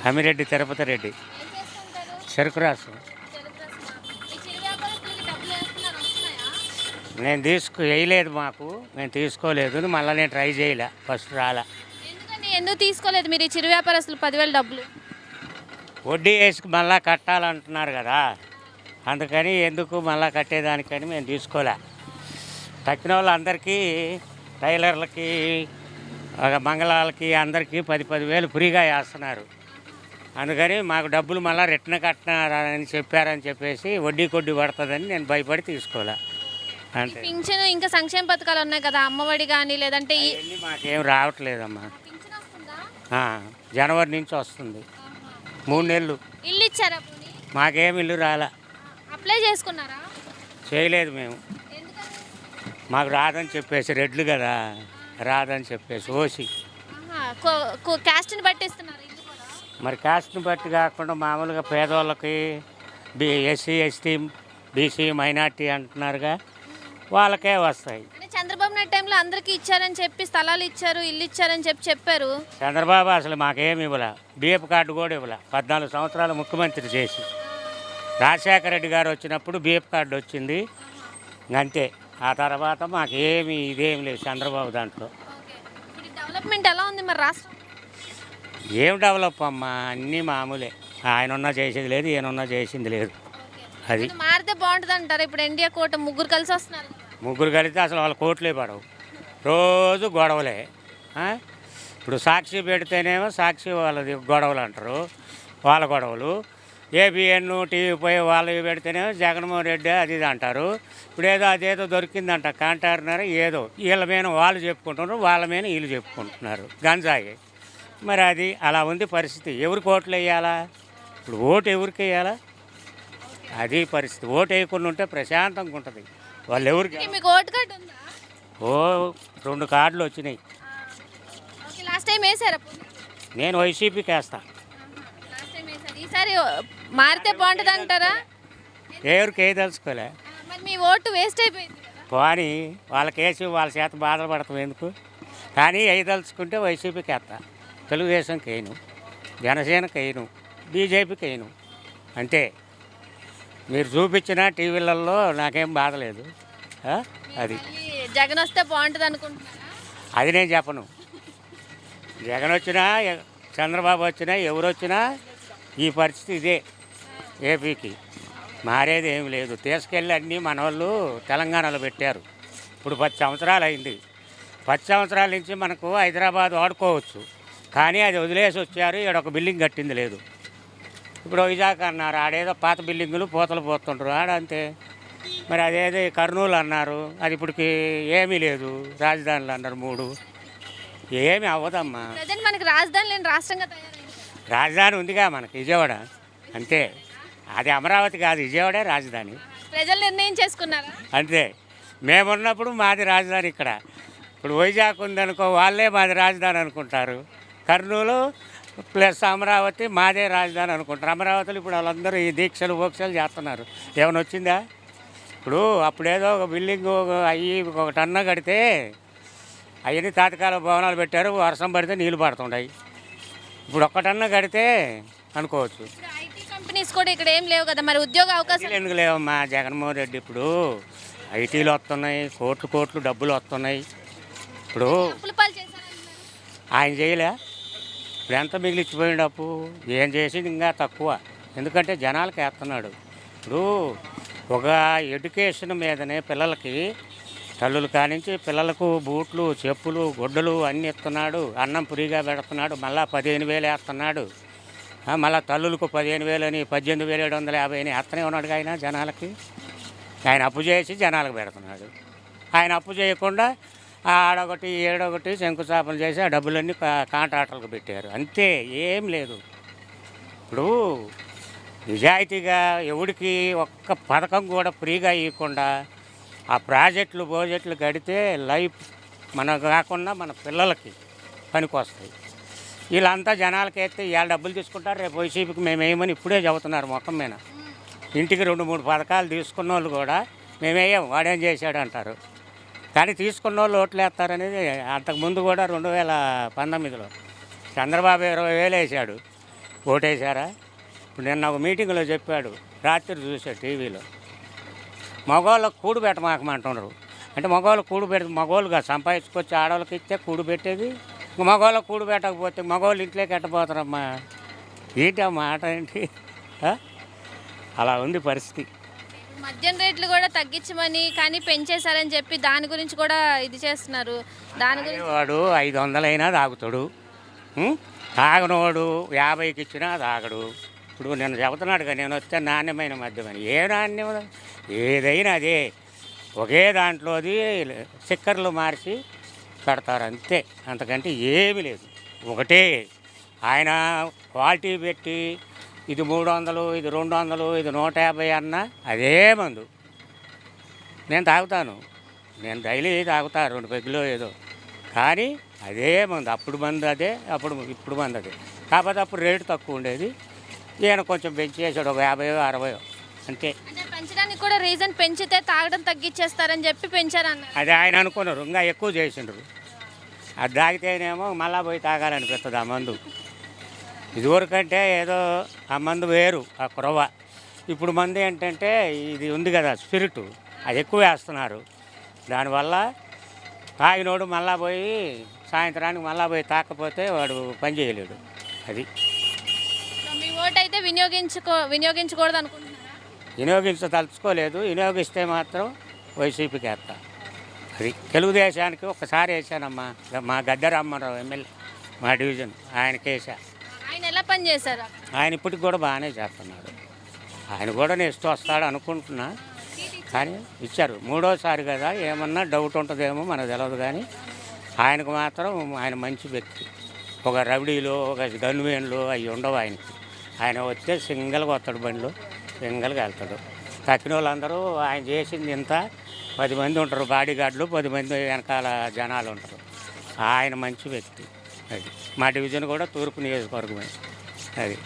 అమ్మిరెడ్డి తిరుపతి రెడ్డి, ఏం చేస్తుంటారు? చెరుకు రాసు. చెరుకు రసమా? ఈ చిరు వ్యాపారస్తులకి డబ్బులు వేస్తున్నారు, వస్తున్నాయా? నేను వేయలేదు, మేము తీసుకోలేదు. మళ్ళీ నేను ట్రై చేయలే, ఫస్ట్ రాలే. ఎందుకండి ఎందుకు తీసుకోలేదు మీరు ఈ చిరు వ్యాపారస్తులు 10,000 డబ్బులు? వడ్డీ వేసుకు మళ్ళీ కట్టాలంటున్నారు కదా, అందుకని ఎందుకు మళ్ళీ కట్టేదానికని మేము తీసుకోలే. తక్కిన వాళ్ళందరికీ, టైలర్లకి, మంగళాలకి అందరికీ 10,000 ఫ్రీగా వేస్తున్నారు. అందుకని మాకు డబ్బులు మళ్ళీ రిటర్న్ కట్టినారని చెప్పారని చెప్పేసి వడ్డీ కొడ్డీ పడుతుందని నేను భయపడి తీసుకోలే అంతే. పింఛను ఇంకా సంక్షేమ పథకాలు ఉన్నాయి కదా, అమ్మఒడి కానీ లేదంటే ఇవన్నీ మాకేం రావట్లేదమ్మా. పింఛన్ వస్తుందా? జనవరి నుంచి వస్తుంది, 3 నెలలు. ఇల్లు ఇచ్చారా పోనీ? మాకేం ఇల్లు రాలే, అప్లై చేసుకున్నారా? చేయలేదు మేము. ఎందుకని? మాకు రాదని చెప్పేసి, రెడ్లు కదా, రాదని చెప్పేసి ఓసి. క్యాస్ట్ని బట్టి ఇస్తున్నారు ఇల్లు కూడా? మరి కాస్ట్ని బట్టి కాకుండా మామూలుగా పేదవాళ్ళకి, ఎస్సీ ఎస్టీ బీసీ మైనార్టీ అంటున్నారుగా, వాళ్ళకే వస్తాయి. అంటే చంద్రబాబు నాయుడు టైంలో అందరికీ ఇచ్చారని చెప్పి స్థలాలు ఇచ్చారు, ఇల్లు ఇచ్చారని చెప్పారు. చంద్రబాబు అసలు మాకేమి ఇవ్వలే, బిఎఫ్ కార్డు కూడా ఇవ్వలే. 14 సంవత్సరాలు ముఖ్యమంత్రి చేసి, రాజశేఖర రెడ్డి గారు వచ్చినప్పుడు బిఎఫ్ కార్డు వచ్చింది, అంతే. ఆ తర్వాత మాకేమి ఇదేం లేదు చంద్రబాబు దాంట్లో. ఇప్పుడు డెవలప్మెంట్ ఎలా ఉంది మరి రాష్ట్రం? ఏం డెవలప్ అమ్మా, అన్నీ మామూలే. ఆయన ఉన్నా చేసేది లేదు, ఈయనున్నా చేసింది లేదు. అది మారితే బాగుంటుంది అంటారు. ఇప్పుడు ఎన్డీఏ కూట ముగ్గురు కలిసి వస్తున్నారు. ముగ్గురు కలిస్తే అసలు వాళ్ళ కోట్లే పడవు, రోజు గొడవలే. ఇప్పుడు సాక్షి పెడితేనేమో సాక్షి వాళ్ళది గొడవలు అంటారు, వాళ్ళ గొడవలు. ఏబిఎన్ టీవీ పోయి వాళ్ళు పెడితేనేమో జగన్మోహన్ రెడ్డి అది ఇది అంటారు. ఇప్పుడు ఏదో అదేదో దొరికిందంట కాంటారినారు, ఏదో వీళ్ళ మీద వాళ్ళు చెప్పుకుంటున్నారు, వాళ్ళ మీద వీళ్ళు చెప్పుకుంటున్నారు, గంజాయి. మరి అది అలా ఉంది పరిస్థితి. ఎవరికి ఓట్లు వేయాలా? ఇప్పుడు ఓటు ఎవరికి వేయాలా? అది పరిస్థితి. ఓటు వేయకుండా ఉంటే ప్రశాంతంగా ఉంటుంది. వాళ్ళు ఎవరికి? మీకు ఓటు కార్డు ఉందా? 2 కార్డులు వచ్చినాయి. లాస్ట్ టైం వేసారా? నేను వైసీపీకి వేస్తా. లాస్ట్ టైం వేసారు, ఈసారి మారితే బాగుంటుంది అంటారా? ఎవరికి వేయదలుచుకోలే. మరి మీ ఓటు వేస్ట్ అయిపోయింది కదా. కానీ వాళ్ళకి వేసి వాళ్ళ చేత బాధలు పడతాం ఎందుకు? కానీ వేయదలుచుకుంటే వైసీపీకి వేస్తా, తెలుగుదేశంకి వేయను, జనసేనకి వేయను, బీజేపీకి వేయను, అంతే. మీరు చూపించిన టీవీలలో నాకేం బాధ లేదు. అది జగన్ వస్తే బాగుంటుంది అనుకుంటున్నారా? అది నేను చెప్పను. జగన్ వచ్చినా, చంద్రబాబు వచ్చినా, ఎవరు వచ్చినా ఈ పరిస్థితి ఇదే. ఏపీకి మారేది ఏమి లేదు. తీసుకెళ్ళి అన్నీ మన వాళ్ళు తెలంగాణలో పెట్టారు. ఇప్పుడు 10 సంవత్సరాలు అయింది. 10 సంవత్సరాల నుంచి మనకు హైదరాబాద్ వాడుకోవచ్చు, కానీ అది వదిలేసి వచ్చారు. ఇక్కడ ఒక బిల్డింగ్ కట్టింది లేదు. ఇప్పుడు వైజాగ్ అన్నారు, ఆడేదో పాత బిల్డింగులు పూతలు పోతుంటారు, ఆడంతే. మరి అదేదో కర్నూలు అన్నారు, అది ఇప్పటికి ఏమీ లేదు. రాజధానులు అన్నారు 3, ఏమి అవ్వదమ్మా. ప్రజెంట్ మనకి రాజధాని లేని రాష్ట్రంగా తయారైంది. రాజధాని ఉందిగా మనకి, విజయవాడ, అంతే. అది అమరావతి కాదు, విజయవాడే రాజధాని. ప్రజలు నిర్ణయం చేసుకున్నారా? అంతే. మేమున్నప్పుడు మాది రాజధాని ఇక్కడ. ఇప్పుడు వైజాగ్ ఉందనుకో, వాళ్ళే మాది రాజధాని అనుకుంటారు. కర్నూలు ప్లస్ అమరావతి మాదే రాజధాని అనుకుంటారు. అమరావతిలో ఇప్పుడు వాళ్ళందరూ ఈ దీక్షలు బోక్షలు చేస్తున్నారు. ఏమైనా వచ్చిందా? ఇప్పుడు అప్పుడేదో ఒక బిల్డింగ్ అయ్యి 1 టన్ను కడితే అవన్నీ తాత్కాలిక భవనాలు పెట్టారు, వర్షం పడితే నీళ్ళు పడుతుంటాయి. ఇప్పుడు 1 టన్ను కడితే అనుకోవచ్చు. ఐటీ కంపెనీస్ కూడా ఇక్కడ ఏం లేవు కదా, మరి ఉద్యోగ అవకాశాలు ఎందుకు లేవమ్మా? జగన్మోహన్ రెడ్డి ఇప్పుడు ఐటీలు వస్తున్నాయి, కోట్లు డబ్బులు వస్తున్నాయి. ఇప్పుడు ఆయన చేయలే. ఇప్పుడు ఎంత మిగిలిచ్చిపోయిండు అప్పు? ఏం చేసింది? ఇంకా తక్కువ. ఎందుకంటే జనాలకు వేస్తున్నాడు. ఇప్పుడు ఒక ఎడ్యుకేషన్ మీదనే పిల్లలకి, తల్లులు కానించి పిల్లలకు బూట్లు, చెప్పులు, గుడ్డలు అన్నీ ఇస్తున్నాడు. అన్నం ఫ్రీగా పెడుతున్నాడు. మళ్ళీ 15,000 వేస్తున్నాడు. మళ్ళీ తల్లులకు 15,000 అని 18,750 అని వేస్తూనే ఉన్నాడు ఆయన జనాలకి. ఆయన అప్పు చేసి జనాలకు పెడుతున్నాడు. ఆయన అప్పు చేయకుండా ఆడొకటి ఏడొకటి శంకుస్థాపన చేసి ఆ డబ్బులన్నీ కాంట్రాక్టర్లకు పెట్టారు, అంతే. ఏం లేదు. ఇప్పుడు నిజాయితీగా ఎవడికి ఒక్క పథకం కూడా ఫ్రీగా ఇవ్వకుండా ఆ ప్రాజెక్టులు కడితే లైఫ్ మనకు కాకుండా మన పిల్లలకి పనికొస్తాయి. వీళ్ళంతా జనాలకి వేస్తే ఇవాళ డబ్బులు తీసుకుంటారు, రేపు వైసీపీకి మేమేమని ఇప్పుడే చెబుతున్నారు మొత్తం మీద. ఇంటికి 2-3 పథకాలు తీసుకున్న వాళ్ళు కూడా మేమేయం, వాడేం చేశాడు అంటారు. కానీ తీసుకున్న వాళ్ళు ఓట్లు వేస్తారనేది అంతకుముందు కూడా 2019లో చంద్రబాబు 20,000 వేసాడు. ఓటేశారా? ఇప్పుడు నిన్న ఒక మీటింగ్లో చెప్పాడు, రాత్రి చూసా టీవీలో, మగవాళ్ళకు కూడు పెట్టమాకమంటున్నారు. అంటే మగవాళ్ళకు కూడు పెడితే మగవాళ్ళుగా సంపాదించుకొచ్చి ఆడవాళ్ళకి ఇస్తే కూడు పెట్టేది, మగవాళ్ళకు కూడు పెట్టకపోతే మగవాళ్ళు ఇంట్లోకి ఎట్టపోతారమ్మా. ఏంటి ఆ మాట ఏంటి? ఆ? అలా ఉంది పరిస్థితి. మద్యం రేట్లు కూడా తగ్గించమని కానీ పెంచేశారని చెప్పి దాని గురించి కూడా ఇది చేస్తున్నారు. దాని గురించి వాడు 500 అయినా తాగుతాడు, తాగనోడు 50కి ఇచ్చినా తాగడు. ఇప్పుడు నేను చెబుతున్నాడుగా, నేను వస్తే నాణ్యమైన మద్యమని. ఏ నాణ్యం? ఏదైనా అదే, ఒకే దాంట్లోది స్టిక్కర్లు మార్చి పెడతారు అంతే, అంతకంటే ఏమీ లేదు. ఒకటే ఆయన క్వాలిటీ పెట్టి ఇది 300, ఇది 200, ఇది 150 అన్నా అదే మందు. నేను తాగుతాను, నేను డైలీ తాగుతా 2 పెగ్గులో ఏదో, కానీ అదే మందు. అప్పుడు మందు అదే, ఇప్పుడు మందు అదే. కాకపోతే అప్పుడు రేటు తక్కువ ఉండేది, ఈయన కొంచెం పెంచేసాడు, ఒక 50, 60 అంతే. అంటే పెంచడానికి కూడా రీజన్ పెంచితే తాగడం తగ్గించేస్తారని చెప్పి పెంచారన్నారు. అది ఆయన అనుకున్నారు, ఇంకా ఎక్కువ చేసిండ్రు. అది తాగితేనేమో మళ్ళా పోయి తాగాలనిపిస్తుంది ఆ మందు. ఇదివరకంటే ఏదో ఆ మందు వేరు, ఆ కురవ. ఇప్పుడు మందు ఏంటంటే ఇది ఉంది కదా స్పిరిట్, అది ఎక్కువ వేస్తున్నారు. దానివల్ల తాగినోడు మళ్ళా పోయి సాయంత్రానికి మళ్ళా పోయి తాకపోతే వాడు పని చేయలేడు. అది సో మీ ఓటు అయితే వినియోగించకూడదు అనుకుంటున్నారా? తలుచుకోలేదు, వినియోగిస్తే మాత్రం వైసీపీకి వేస్తా. అది తెలుగుదేశానికి ఒక్కసారి వేసానమ్మా, మా గద్దె రామ్మరావు ఎమ్మెల్యే, మా డివిజన్, ఆయనకి వేసా. ఆయన ఎలా పని చేశారు? ఆయన ఇప్పటికి కూడా బాగానే చేస్తున్నాడు. ఆయన కూడా నెక్స్ట్ వస్తాడు అనుకుంటున్నా, కానీ ఇచ్చారు. 3వసారి కదా, ఏమన్నా డౌట్ ఉంటుందేమో మనకు తెలియదు, కానీ ఆయనకు మాత్రం ఆయన మంచి వ్యక్తి. ఒక రౌడీలు, ఒక గన్వేన్లు అవి ఉండవు ఆయనకి. ఆయన వస్తే సింగిల్గా వస్తాడు, బండిలో సింగిల్గా వెళ్తాడు. తక్కిన వాళ్ళందరూ ఆయన చేసింది ఇంత 10 మంది ఉంటారు బాడీ గార్డులు, 10 మంది వెనకాల జనాలు ఉంటారు. ఆయన మంచి వ్యక్తి. అది మా డివిజన్ కూడా తూర్పు నియోజకవర్గమే. అది